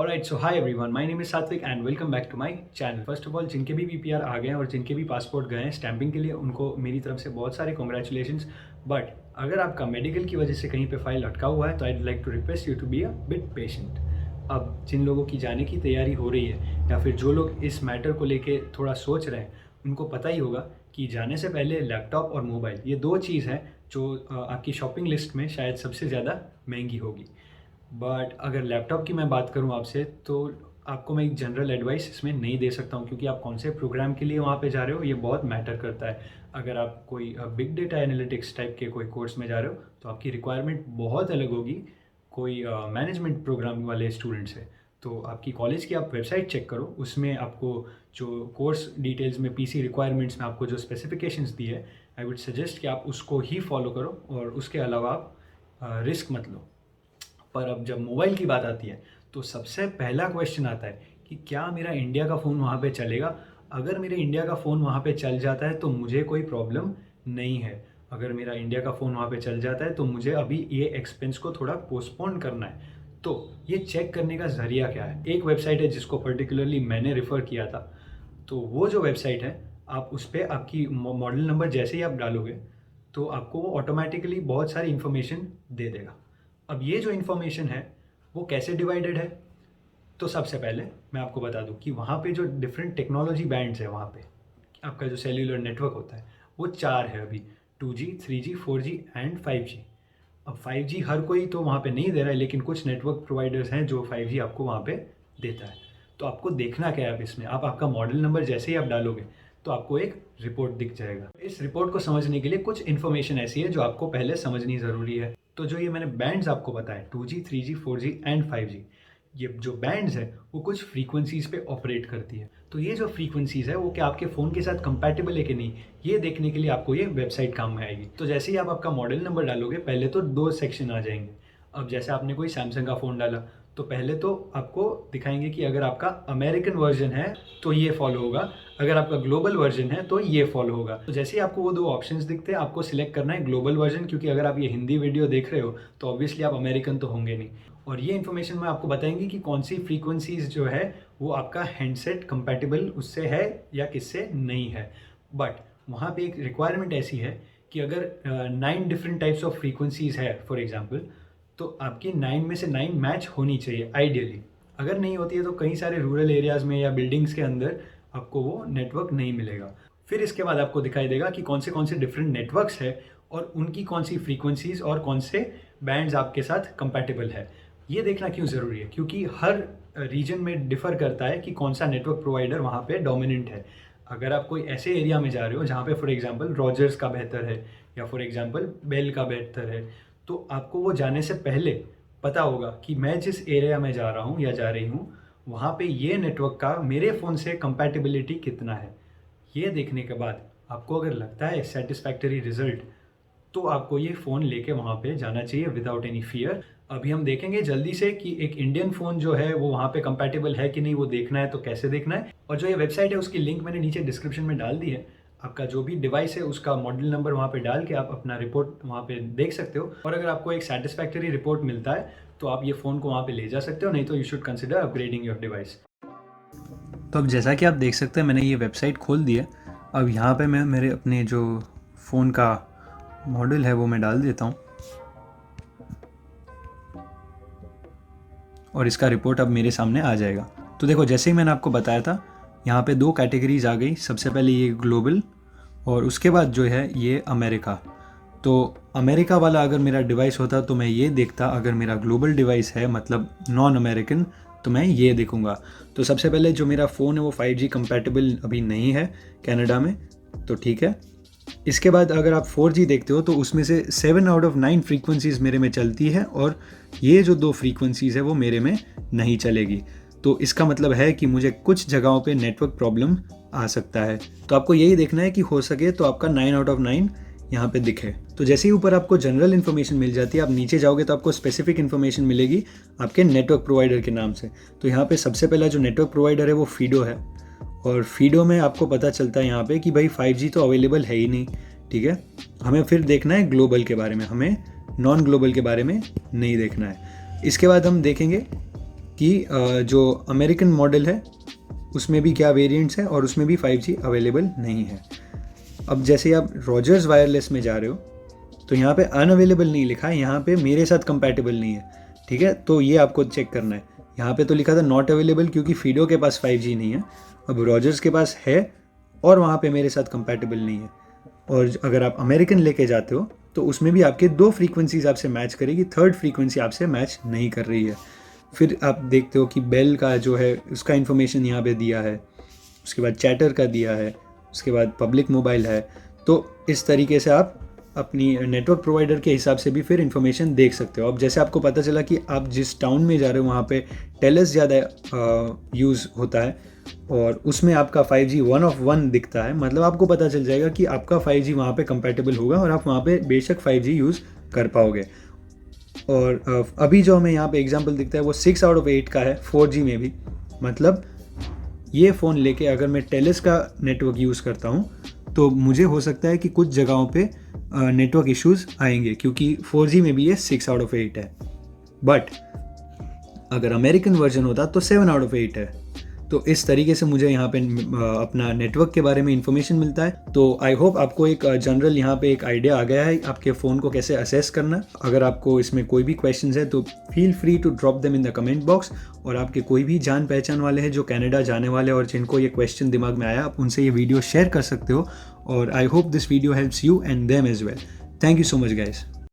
Alright, so hi everyone, my name is Satvik and welcome back to my channel. First of all, जिनके भी VPR आ गए हैं और जिनके भी पासपोर्ट गए हैं स्टैंपिंग के लिए, उनको मेरी तरफ से बहुत सारे कॉन्ग्रेचुलेशंस। बट अगर आपका मेडिकल की वजह से कहीं पे फाइल अटका हुआ है तो I like to request you to be a bit patient. अब जिन लोगों की जाने की तैयारी हो रही है या फिर जो लोग इस मैटर को लेके थोड़ा सोच रहे हैं, उनको पता ही होगा कि जाने से पहले लैपटॉप और मोबाइल, ये दो चीज़ हैं जो आपकी शॉपिंग लिस्ट में शायद सबसे ज़्यादा महंगी होगी। बट अगर लैपटॉप की मैं बात करूं आपसे, तो आपको मैं एक जनरल एडवाइस इसमें नहीं दे सकता हूं, क्योंकि आप कौन से प्रोग्राम के लिए वहां पे जा रहे हो ये बहुत मैटर करता है। अगर आप कोई बिग डेटा एनालिटिक्स टाइप के कोई कोर्स में जा रहे हो तो आपकी रिक्वायरमेंट बहुत अलग होगी कोई मैनेजमेंट प्रोग्राम वाले स्टूडेंट से। तो आपकी कॉलेज की आप वेबसाइट चेक करो, उसमें आपको जो कोर्स डिटेल्स में पीसी रिक्वायरमेंट्स में आपको जो स्पेसिफिकेशंस दी है, आई वुड सजेस्ट कि आप उसको ही फॉलो करो और उसके अलावा आप रिस्क मत लो। पर अब जब मोबाइल की बात आती है तो सबसे पहला क्वेश्चन आता है कि क्या मेरा इंडिया का फ़ोन वहाँ पे चलेगा। अगर मेरे इंडिया का फ़ोन वहाँ पे चल जाता है तो मुझे कोई प्रॉब्लम नहीं है। अगर मेरा इंडिया का फ़ोन वहाँ पे चल जाता है तो मुझे अभी ये एक्सपेंस को थोड़ा पोस्टपोन करना है। तो ये चेक करने का ज़रिया क्या है? एक वेबसाइट है जिसको पर्टिकुलरली मैंने रेफ़र किया था। तो वो जो वेबसाइट है, आप उस पर आपकी मॉडल नंबर जैसे ही आप डालोगे तो आपको वो ऑटोमेटिकली बहुत सारी इन्फॉर्मेशन दे देगा। अब ये जो इन्फॉर्मेशन है वो कैसे डिवाइडेड है, तो सबसे पहले मैं आपको बता दूं कि वहाँ पे जो डिफरेंट टेक्नोलॉजी बैंड्स है, वहाँ पे आपका जो सेल्यूलर नेटवर्क होता है वो चार है अभी: 2G, 3G, 4G and 5G। अब 5G हर कोई तो वहाँ पे नहीं दे रहा है, लेकिन कुछ नेटवर्क प्रोवाइडर्स हैं जो 5G आपको वहाँ पे देता है। तो आपको देखना क्या है, अब इसमें आप आपका मॉडल नंबर जैसे ही आप डालोगे तो आपको एक रिपोर्ट दिख जाएगा। इस रिपोर्ट को समझने के लिए कुछ इन्फॉर्मेशन ऐसी है जो आपको पहले समझनी ज़रूरी है। तो जो ये मैंने बैंड्स आपको बताए 2G, 3G, 4G and 5G, ये जो बैंड्स है वो कुछ फ्रीक्वेंसीज पे ऑपरेट करती है। तो ये जो फ्रीक्वेंसीज है वो क्या आपके फ़ोन के साथ कंपैटिबल है कि नहीं, ये देखने के लिए आपको ये वेबसाइट काम में आएगी। तो जैसे ही आप आपका मॉडल नंबर डालोगे, पहले तो दो सेक्शन आ जाएंगे। अब जैसे आपने कोई सैमसंग का फ़ोन डाला तो पहले तो आपको दिखाएंगे कि अगर आपका अमेरिकन वर्जन है तो ये फॉलो होगा, अगर आपका ग्लोबल वर्जन है तो ये फॉलो होगा। तो जैसे ही आपको वो दो ऑप्शंस दिखते हैं, आपको सिलेक्ट करना है ग्लोबल वर्जन, क्योंकि अगर आप ये हिंदी वीडियो देख रहे हो तो ऑब्वियसली आप अमेरिकन तो होंगे नहीं। और ये इन्फॉर्मेशन मैं आपको बताएंगी कि कौन सी फ्रीक्वेंसीज जो है वो आपका हैंडसेट कंपैटिबल उससे है या किससे नहीं है। बट वहाँ पे एक रिक्वायरमेंट ऐसी है कि अगर 9 डिफरेंट टाइप्स ऑफ फ्रीक्वेंसीज है फॉर एग्जांपल, तो आपकी 9 में से 9 मैच होनी चाहिए आइडियली। अगर नहीं होती है तो कई सारे रूरल एरियाज़ में या बिल्डिंग्स के अंदर आपको वो नेटवर्क नहीं मिलेगा। फिर इसके बाद आपको दिखाई देगा कि कौन से डिफरेंट नेटवर्क्स है और उनकी कौन सी फ्रीक्वेंसीज और कौन से बैंड्स आपके साथ कंपैटिबल है। ये देखना क्यों ज़रूरी है, क्योंकि हर रीजन में डिफ़र करता है कि कौन सा नेटवर्क प्रोवाइडर वहाँ पे डोमिनेंट है। अगर आप कोई ऐसे एरिया में जा रहे हो जहाँ पे फॉर एग्जांपल रॉजर्स का बेहतर है या फॉर एग्जांपल बेल का बेहतर है, तो आपको वो जाने से पहले पता होगा कि मैं जिस एरिया में जा रहा हूँ या जा रही हूँ वहाँ पे ये नेटवर्क का मेरे फ़ोन से कंपैटिबिलिटी कितना है। ये देखने के बाद आपको अगर लगता है सेटिस्फैक्टरी रिजल्ट, तो आपको ये फ़ोन लेके वहाँ पे जाना चाहिए विदाउट एनी फियर। अभी हम देखेंगे जल्दी से कि एक इंडियन फ़ोन जो है वो वहाँ पे कंपैटिबल है कि नहीं, वो देखना है तो कैसे देखना है। और जो ये वेबसाइट है उसकी लिंक मैंने नीचे डिस्क्रिप्शन में डाल दी है। आपका जो भी डिवाइस है उसका मॉडल नंबर वहाँ पे डाल के आप अपना रिपोर्ट वहाँ पे देख सकते हो, और अगर आपको एक सेटिस्फैक्टरी रिपोर्ट मिलता है तो आप ये फ़ोन को वहाँ पे ले जा सकते हो, नहीं तो you should consider upgrading your device. तो अब जैसा कि आप देख सकते हैं मैंने ये वेबसाइट खोल दी है। अब यहाँ पे मैं मेरे अपने जो फ़ोन का मॉडल है वो मैं डाल देता हूँ और इसका रिपोर्ट अब मेरे सामने आ जाएगा। तो देखो, जैसे ही मैंने आपको बताया था यहाँ पे दो कैटेगरीज आ गई। सबसे पहले ये ग्लोबल और उसके बाद जो है ये अमेरिका। तो अमेरिका वाला अगर मेरा डिवाइस होता तो मैं ये देखता, अगर मेरा ग्लोबल डिवाइस है मतलब नॉन अमेरिकन तो मैं ये देखूँगा। तो सबसे पहले जो मेरा फ़ोन है वो 5G कंपैटिबल अभी नहीं है कनाडा में, तो ठीक है। इसके बाद अगर आप 4G देखते हो तो उसमें से 7 आउट ऑफ 9 फ्रीक्वेंसीज़ मेरे में चलती है और ये जो दो फ्रीक्वेंसीज़ है वो मेरे में नहीं चलेगी। तो इसका मतलब है कि मुझे कुछ जगहों पे नेटवर्क प्रॉब्लम आ सकता है। तो आपको यही देखना है कि हो सके तो आपका 9 आउट ऑफ 9 यहाँ पे दिखे। तो जैसे ही ऊपर आपको जनरल इन्फॉर्मेशन मिल जाती है, आप नीचे जाओगे तो आपको स्पेसिफिक इन्फॉर्मेशन मिलेगी आपके नेटवर्क प्रोवाइडर के नाम से। तो यहाँ पे सबसे पहला जो नेटवर्क प्रोवाइडर है वो फीडो है, और फीडो में आपको पता चलता है यहाँ पे कि भाई 5G तो अवेलेबल है ही नहीं, ठीक है। हमें फिर देखना है ग्लोबल के बारे में, हमें नॉन ग्लोबल के बारे में नहीं देखना है। इसके बाद हम देखेंगे कि जो अमेरिकन मॉडल है उसमें भी क्या वेरिएंट्स हैं और उसमें भी 5G अवेलेबल नहीं है। अब जैसे आप रॉजर्स वायरलेस में जा रहे हो तो यहाँ पे अनअवेलेबल नहीं लिखा है, यहाँ पे मेरे साथ कंपैटिबल नहीं है, ठीक है। तो ये आपको चेक करना है। यहाँ पे तो लिखा था नॉट अवेलेबल क्योंकि फीडो के पास 5G नहीं है, अब रॉजर्स के पास है और वहाँ पे मेरे साथ कंपैटिबल नहीं है। और अगर आप अमेरिकन लेके जाते हो तो उसमें भी आपके 2 फ्रीक्वेंसीज आपसे मैच करेगी, थर्ड फ्रीक्वेंसी आपसे मैच नहीं कर रही है। फिर आप देखते हो कि बेल का जो है उसका इन्फॉर्मेशन यहाँ पे दिया है, उसके बाद चैटर का दिया है, उसके बाद पब्लिक मोबाइल है। तो इस तरीके से आप अपनी नेटवर्क प्रोवाइडर के हिसाब से भी फिर इन्फॉर्मेशन देख सकते हो। अब जैसे आपको पता चला कि आप जिस टाउन में जा रहे हो वहाँ पे टेलस ज़्यादा यूज़ होता है और उसमें आपका 5G 1 of 1 दिखता है, मतलब आपको पता चल जाएगा कि आपका 5G वहाँ पे कंपैटिबल होगा और आप वहाँ पे बेशक 5G यूज़ कर पाओगे। और अभी जो हमें यहाँ पे एग्जांपल दिखता है वो 6 out of 8 का है 4G में भी। मतलब ये फ़ोन लेके अगर मैं टेलस का नेटवर्क यूज़ करता हूँ तो मुझे हो सकता है कि कुछ जगहों पे नेटवर्क इश्यूज़ आएंगे क्योंकि 4G में भी ये 6 out of 8 है। बट अगर अमेरिकन वर्जन होता तो 7 out of 8 है। तो इस तरीके से मुझे यहाँ पे अपना नेटवर्क के बारे में इंफॉर्मेशन मिलता है। तो आई होप आपको एक जनरल यहाँ पे एक आइडिया आ गया है आपके फ़ोन को कैसे असेस करना। अगर आपको इसमें कोई भी क्वेश्चंस है तो feel free to drop them in the comment box. और आपके कोई भी जान पहचान वाले हैं जो कनाडा जाने वाले और जिनको ये क्वेश्चन दिमाग में आया, आप उनसे ये वीडियो शेयर कर सकते हो। और I hope this video helps you and them as well. Thank you so much guys.